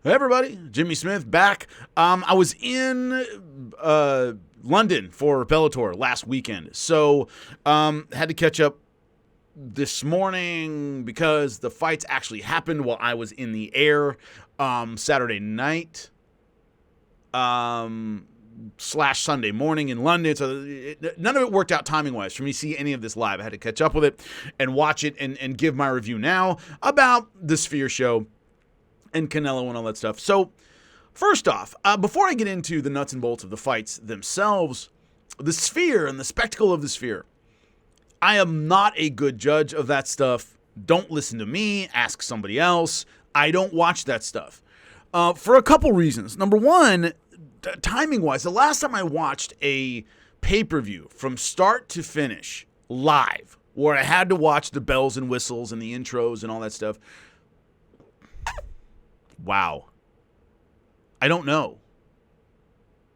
Hey everybody, Jimmy Smith back. I was in London for Bellator last weekend, so had to catch up this morning because the fights actually happened while I was in the air Saturday night slash Sunday morning in London. So none of it worked out timing-wise for me to see any of this live. I had to catch up with it and watch it and give my review now about the Sphere show and Canelo and all that stuff. So, first off, before I get into the nuts and bolts of the fights themselves, the Sphere and the spectacle of the Sphere, I am not a good judge of that stuff. Don't listen to me. Ask somebody else. I don't watch that stuff for a couple reasons. Number one, timing-wise, the last time I watched a pay-per-view from start to finish live, where I had to watch the bells and whistles and the intros and all that stuff, wow. I don't know.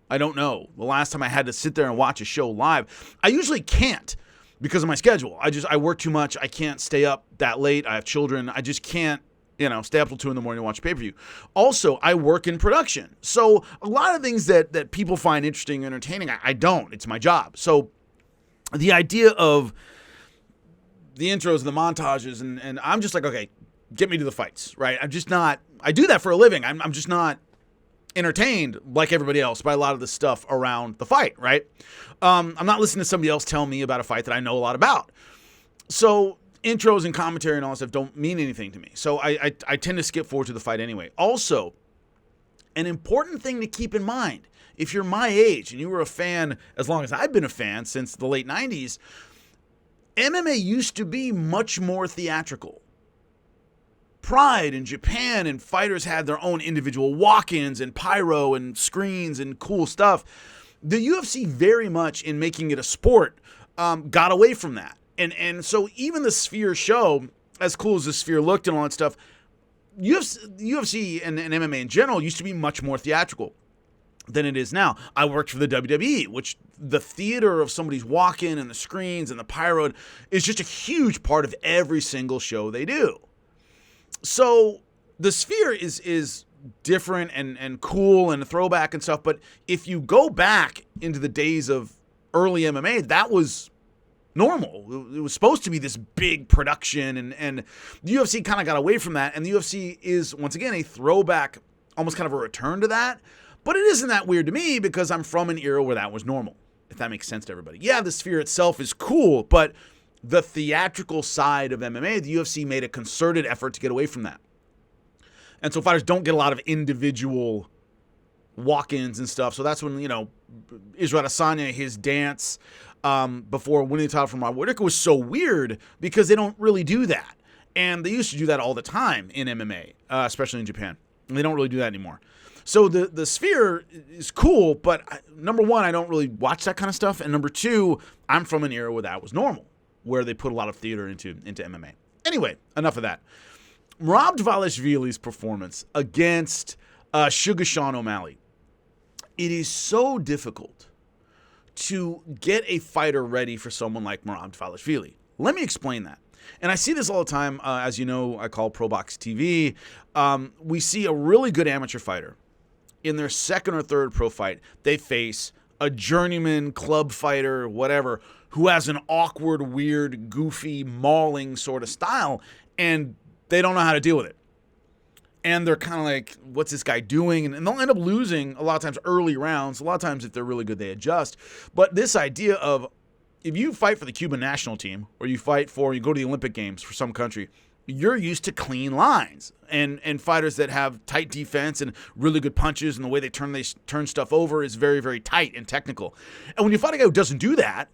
The last time I had to sit there and watch a show live. I usually can't because of my schedule. I work too much. I can't stay up that late. I have children. I just can't, stay up till 2 in the morning and watch a pay-per-view. Also, I work in production. So a lot of things that people find interesting and entertaining, I don't. It's my job. So the idea of the intros and the montages, and I'm just like, okay, get me to the fights, right? I'm just not, I do that for a living. I'm just not entertained like everybody else by a lot of the stuff around the fight, right? I'm not listening to somebody else tell me about a fight that I know a lot about. So intros and commentary and all that stuff don't mean anything to me. So I tend to skip forward to the fight anyway. Also, an important thing to keep in mind, if you're my age and you were a fan as long as I've been a fan since the late 90s, MMA used to be much more theatrical. Pride in Japan, and fighters had their own individual walk-ins and pyro and screens and cool stuff. The UFC very much, in making it a sport, got away from that. And so even the Sphere show, as cool as the Sphere looked and all that stuff, UFC and MMA in general used to be much more theatrical than it is now. I worked for the WWE, which the theater of somebody's walk-in and the screens and the pyro is just a huge part of every single show they do. So the Sphere is different and cool and a throwback and stuff, but if you go back into the days of early MMA, that was normal. It was supposed to be this big production, and the UFC kind of got away from that, and the UFC is, once again, a throwback, almost kind of a return to that, but it isn't that weird to me because I'm from an era where that was normal, if that makes sense to everybody. Yeah, the Sphere itself is cool, but the theatrical side of MMA, the UFC made a concerted effort to get away from that. And so fighters don't get a lot of individual walk-ins and stuff. So that's when, Israel Adesanya, his dance before winning the title from Rob Whittaker was so weird because they don't really do that. And they used to do that all the time in MMA, especially in Japan. And they don't really do that anymore. So the Sphere is cool, but number one, I don't really watch that kind of stuff. And number two, I'm from an era where that was normal, where they put a lot of theater into MMA. Anyway, enough of that. Merab Dvalishvili's performance against Sugar Sean O'Malley. It is so difficult to get a fighter ready for someone like Merab Dvalishvili. Let me explain that. And I see this all the time. As you know, I call Pro Box TV. We see a really good amateur fighter. In their second or third pro fight, they face a journeyman club fighter, whatever, who has an awkward, weird, goofy, mauling sort of style, and they don't know how to deal with it. And they're kind of like, what's this guy doing? And they'll end up losing a lot of times early rounds. A lot of times if they're really good, they adjust. But this idea of, if you fight for the Cuban national team, or you go to the Olympic Games for some country, you're used to clean lines and fighters that have tight defense and really good punches, and the way they turn stuff over is very, very tight and technical. And when you fight a guy who doesn't do that,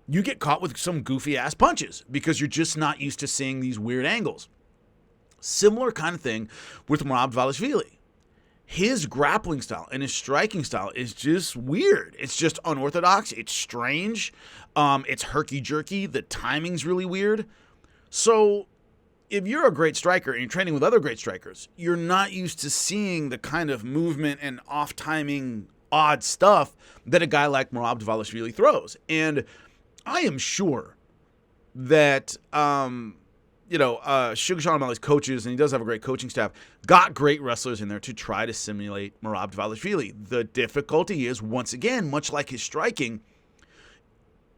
you get caught with some goofy-ass punches because you're just not used to seeing these weird angles. Similar kind of thing with Merab Dvalishvili. His grappling style and his striking style is just weird. It's just unorthodox. It's strange. It's herky-jerky. The timing's really weird. So if you're a great striker and you're training with other great strikers, you're not used to seeing the kind of movement and off-timing odd stuff that a guy like Merab Dvalishvili throws. And I am sure that Sugar Sean O'Malley's coaches, and he does have a great coaching staff, got great wrestlers in there to try to simulate Merab Dvalishvili. The difficulty is, once again, much like his striking,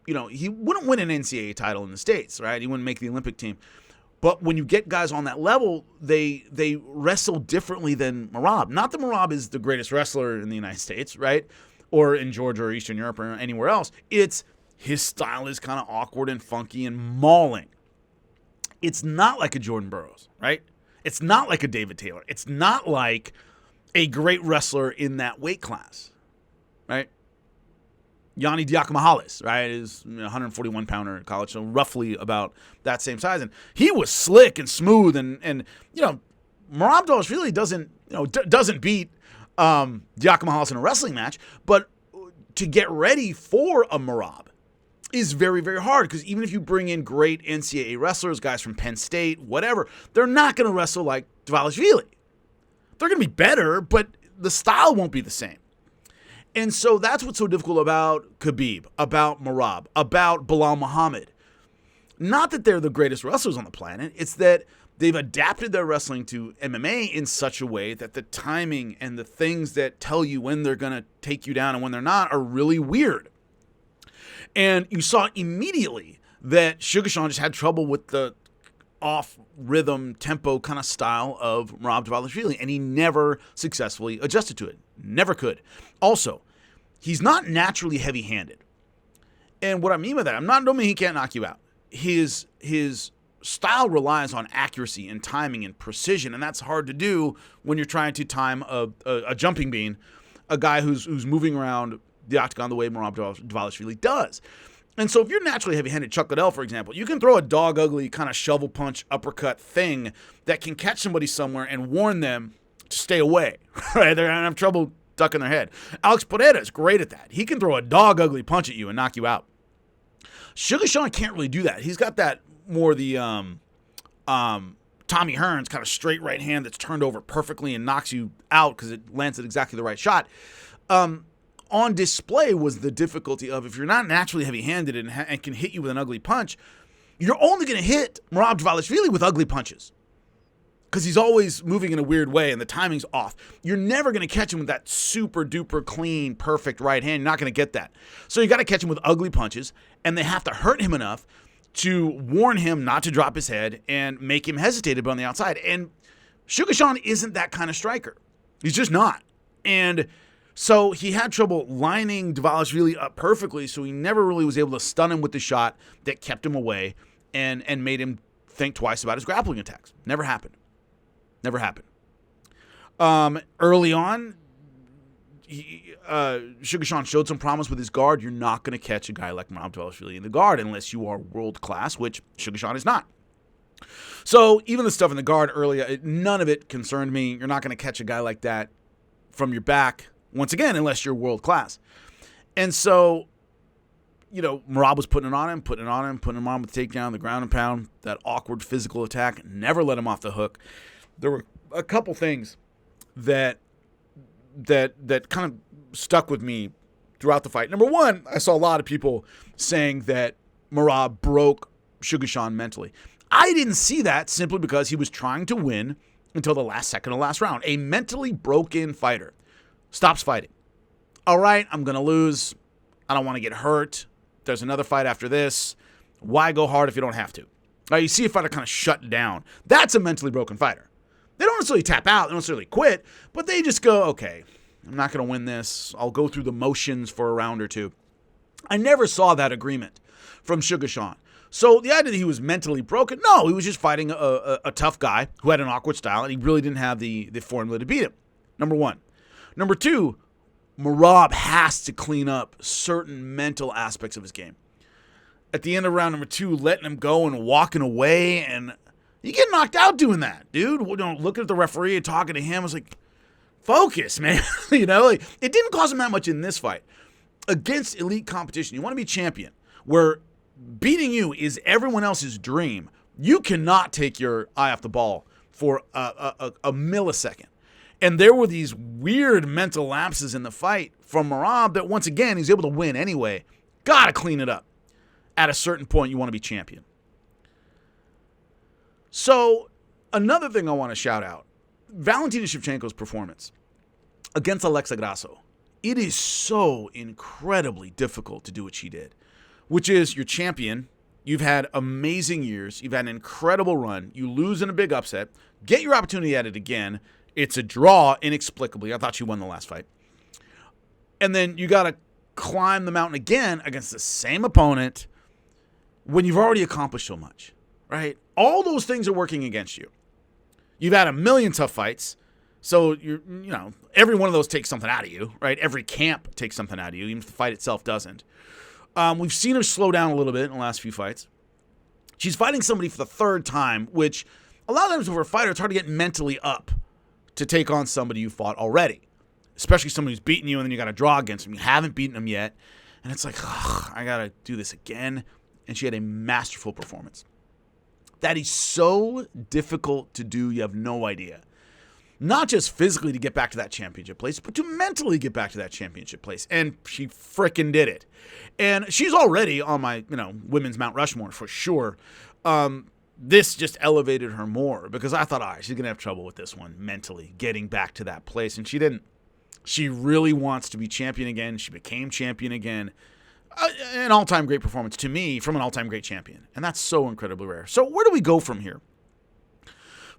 he wouldn't win an NCAA title in the States, right? He wouldn't make the Olympic team. But when you get guys on that level, they wrestle differently than Merab. Not that Merab is the greatest wrestler in the United States, right? Or in Georgia or Eastern Europe or anywhere else. It's his style is kind of awkward and funky and mauling. It's not like a Jordan Burroughs, right? It's not like a David Taylor. It's not like a great wrestler in that weight class, right? Yanni Diakomahalis, right, is 141-pounder in college, so roughly about that same size. And he was slick and smooth, and Merab Dvalishvili doesn't beat Diakomahalis in a wrestling match, but to get ready for a Merab is very, very hard, because even if you bring in great NCAA wrestlers, guys from Penn State, whatever, they're not going to wrestle like Dvalishvili. They're going to be better, but the style won't be the same. And so that's what's so difficult about Khabib, about Merab, about Bilal Muhammad. Not that they're the greatest wrestlers on the planet. It's that they've adapted their wrestling to MMA in such a way that the timing and the things that tell you when they're going to take you down and when they're not are really weird. And you saw immediately that Sugar Sean just had trouble with the off-rhythm, tempo kind of style of Merab Dvalishvili, and he never successfully adjusted to it. Never could. Also, he's not naturally heavy-handed. And what I mean by that, don't mean he can't knock you out. His style relies on accuracy and timing and precision, and that's hard to do when you're trying to time a jumping bean, a guy who's moving around the octagon the way Merab Dvalishvili does. And so if you're naturally heavy-handed, Chuck Liddell, for example, you can throw a dog-ugly kind of shovel punch uppercut thing that can catch somebody somewhere and warn them to stay away. Right? They're going to have trouble ducking their head. Alex Pereira is great at that. He can throw a dog-ugly punch at you and knock you out. Sugar Sean can't really do that. He's got that more the Tommy Hearns kind of straight right hand that's turned over perfectly and knocks you out because it lands at exactly the right shot. On display was the difficulty of, if you're not naturally heavy-handed and can hit you with an ugly punch, you're only going to hit Merab Dvalishvili with ugly punches, because he's always moving in a weird way and the timing's off. You're never going to catch him with that super-duper clean, perfect right hand. You're not going to get that. So you got to catch him with ugly punches, and they have to hurt him enough to warn him not to drop his head and make him hesitate a bit on the outside. And Sugar Sean isn't that kind of striker. He's just not. And so he had trouble lining Dvalishvili up perfectly, so he never really was able to stun him with the shot that kept him away and made him think twice about his grappling attacks. Never happened. Never happened. Early on, Sugar Sean showed some promise with his guard. You're not going to catch a guy like Merab Dvalishvili in the guard unless you are world class, which Sugar Sean is not. So even the stuff in the guard earlier, none of it concerned me. You're not going to catch a guy like that from your back, once again, unless you're world class. And so, Merab was putting it on him with the takedown, the ground and pound, that awkward physical attack, never let him off the hook. There were a couple things that kind of stuck with me throughout the fight. Number one, I saw a lot of people saying that Merab broke Sugar Sean mentally. I didn't see that, simply because he was trying to win until the last second of the last round. A mentally broken fighter stops fighting. All right, I'm going to lose. I don't want to get hurt. There's another fight after this. Why go hard if you don't have to? Now, you see a fighter kind of shut down. That's a mentally broken fighter. They don't necessarily tap out. They don't necessarily quit. But they just go, okay, I'm not going to win this. I'll go through the motions for a round or two. I never saw that agreement from Sugar Sean. So the idea that he was mentally broken, no, he was just fighting a tough guy who had an awkward style, and he really didn't have the formula to beat him. Number one. Number two, Merab has to clean up certain mental aspects of his game. At the end of round number two, letting him go and walking away, and you get knocked out doing that, dude. Looking at the referee and talking to him, I was like, focus, man. It didn't cost him that much in this fight. Against elite competition, you want to be champion, where beating you is everyone else's dream. You cannot take your eye off the ball for a millisecond. And there were these weird mental lapses in the fight from Merab that, once again, he's able to win anyway. Got to clean it up. At a certain point, you want to be champion. So another thing I want to shout out, Valentina Shevchenko's performance against Alexa GrassoI. It is so incredibly difficult to do what she did, which is you're champion. You've had amazing years. You've had an incredible run. You lose in a big upset. Get your opportunity at it again. It's a draw inexplicably. I thought she won the last fight. And then you got to climb the mountain again against the same opponent when you've already accomplished so much, right? All those things are working against you. You've had a million tough fights. So, every one of those takes something out of you, right? Every camp takes something out of you, even if the fight itself doesn't. We've seen her slow down a little bit in the last few fights. She's fighting somebody for the third time, which a lot of times for a fighter, it's hard to get mentally up to take on somebody you fought already, especially somebody who's beaten you and then you got to draw against them. You haven't beaten them yet, and it's like, I got to do this again. And she had a masterful performance. That is so difficult to do, you have no idea. Not just physically to get back to that championship place, but to mentally get back to that championship place. And she frickin' did it. And she's already on my, women's Mount Rushmore for sure. This just elevated her more because I thought, all right, she's going to have trouble with this one mentally, getting back to that place. And she didn't. She really wants to be champion again. She became champion again. An all-time great performance to me from an all-time great champion. And that's so incredibly rare. So where do we go from here?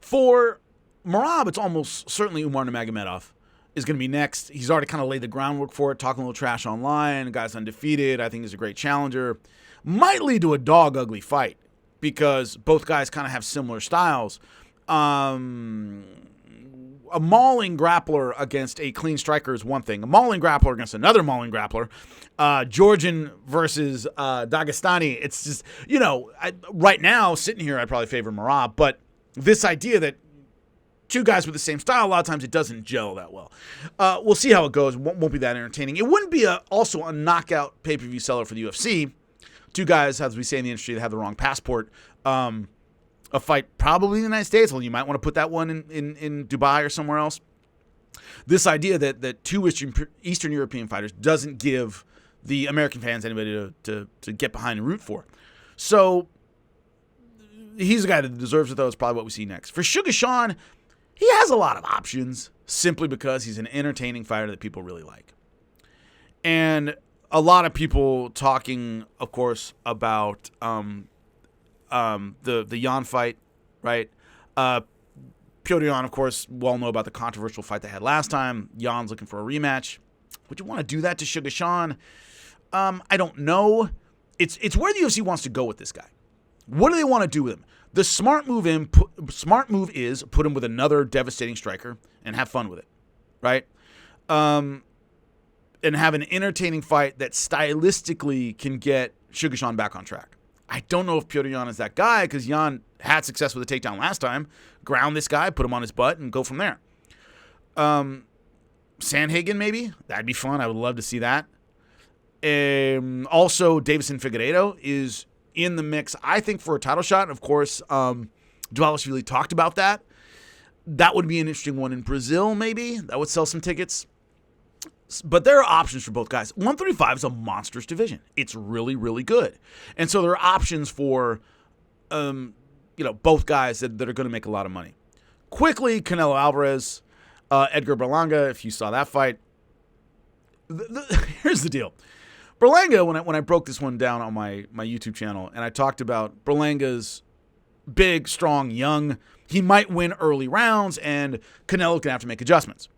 For Morab, it's almost certainly Umar Nurmagomedov is going to be next. He's already kind of laid the groundwork for it, talking a little trash online. The guy's undefeated. I think he's a great challenger. Might lead to a dog-ugly fight because both guys kind of have similar styles. A mauling grappler against a clean striker is one thing. A mauling grappler against another mauling grappler. Georgian versus Dagestani. It's just, right now, sitting here, I'd probably favor Morab. But this idea that two guys with the same style, a lot of times it doesn't gel that well. We'll see how it goes. Won't be that entertaining. It wouldn't be also a knockout pay-per-view seller for the UFC. Two guys, as we say in the industry, that have the wrong passport. A fight probably in the United States. Well, you might want to put that one in Dubai or somewhere else. This idea that two Eastern European fighters doesn't give the American fans anybody to get behind and root for. So he's a guy that deserves it, though. It's probably what we see next. For Sugar Sean, he has a lot of options simply because he's an entertaining fighter that people really like. And a lot of people talking, of course, about the Yan fight, right? Petr Yan, of course, well know about the controversial fight they had last time. Yan's looking for a rematch. Would you want to do that to Sugar Sean? I don't know. It's where the UFC wants to go with this guy. What do they want to do with him? The smart move is put him with another devastating striker and have fun with it, right? And have an entertaining fight that stylistically can get Sugar Sean back on track. I don't know if Petr Yan is that guy because Yan had success with a takedown last time. Ground this guy, put him on his butt, and go from there. Sandhagen, maybe? That'd be fun. I would love to see that. Also, Davison Figueiredo is in the mix, I think, for a title shot. And of course, Dvalishvili talked about that. That would be an interesting one in Brazil, maybe. That would sell some tickets. But there are options for both guys. 135 is a monstrous division. It's really, really good. And so there are options for, both guys that are going to make a lot of money. Quickly, Canelo Alvarez, Edgar Berlanga, if you saw that fight. Here's the deal. Berlanga, when I broke this one down on my YouTube channel, and I talked about Berlanga's big, strong, young, he might win early rounds, and Canelo's going to have to make adjustments.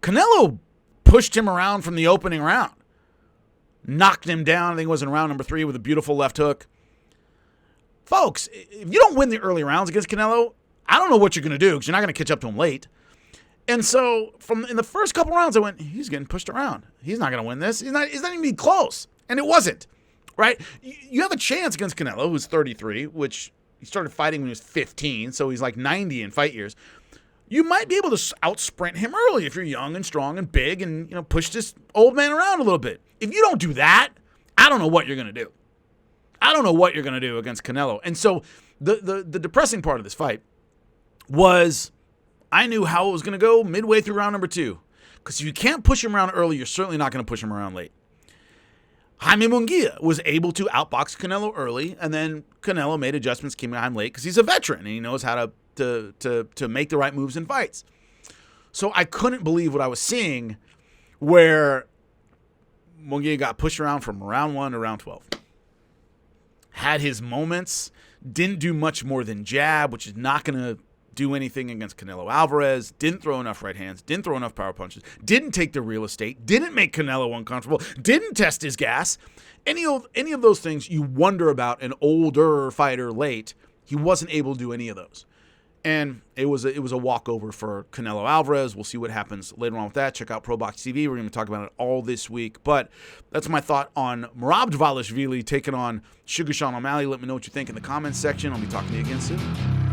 Canelo pushed him around from the opening round. Knocked him down, I think it was in round number 3 with a beautiful left hook. Folks, if you don't win the early rounds against Canelo, I don't know what you're going to do because you're not going to catch up to him late. And so in the first couple rounds, I went, he's getting pushed around. He's not going to win this. He's not even close. And it wasn't, right? You have a chance against Canelo, who's 33, which he started fighting when he was 15, so he's like 90 in fight years. You might be able to out-sprint him early if you're young and strong and big and, push this old man around a little bit. If you don't do that, I don't know what you're going to do. I don't know what you're going to do against Canelo. And so the depressing part of this fight was I knew how it was going to go midway through round number 2. Because if you can't push him around early, you're certainly not going to push him around late. Jaime Munguia was able to outbox Canelo early, and then Canelo made adjustments, came behind late because he's a veteran and he knows how to make the right moves in fights. So I couldn't believe what I was seeing, where Munguia got pushed around from round 1 to round 12. Had his moments, didn't do much more than jab, which is not going to do anything against Canelo Alvarez, didn't throw enough right hands, didn't throw enough power punches, didn't take the real estate, didn't make Canelo uncomfortable, didn't test his gas. Any of those things you wonder about an older fighter late. He wasn't able to do any of those. And it was a walkover for Canelo Alvarez. We'll see what happens later on with that. Check out ProBox TV. We're going to talk about it all this week. But that's my thought on Merab Dvalishvili taking on Sugar Sean O'Malley. Let me know what you think in the comments section. I'll be talking to you again soon.